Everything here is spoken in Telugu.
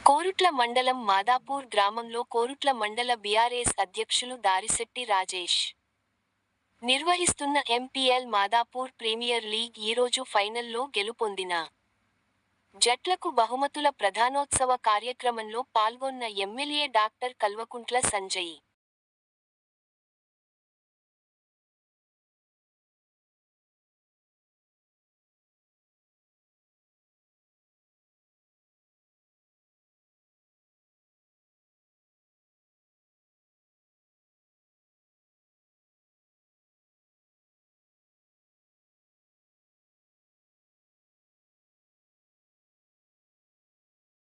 కోరుట్ల మండలం మాదాపూర్ గ్రామంలో కోరుట్ల మండల బీఆర్ఎస్ అధ్యక్షులు దారిశెట్టి రాజేష్ నిర్వహిస్తున్న ఎంపీఎల్ మాదాపూర్ ప్రీమియర్ లీగ్ ఈరోజు ఫైనల్లో గెలుపొందిన జట్లకు బహుమతుల ప్రధానోత్సవ కార్యక్రమంలో పాల్గొన్న ఎమ్మెల్యే డాక్టర్ కల్వకుంట్ల సంజయ్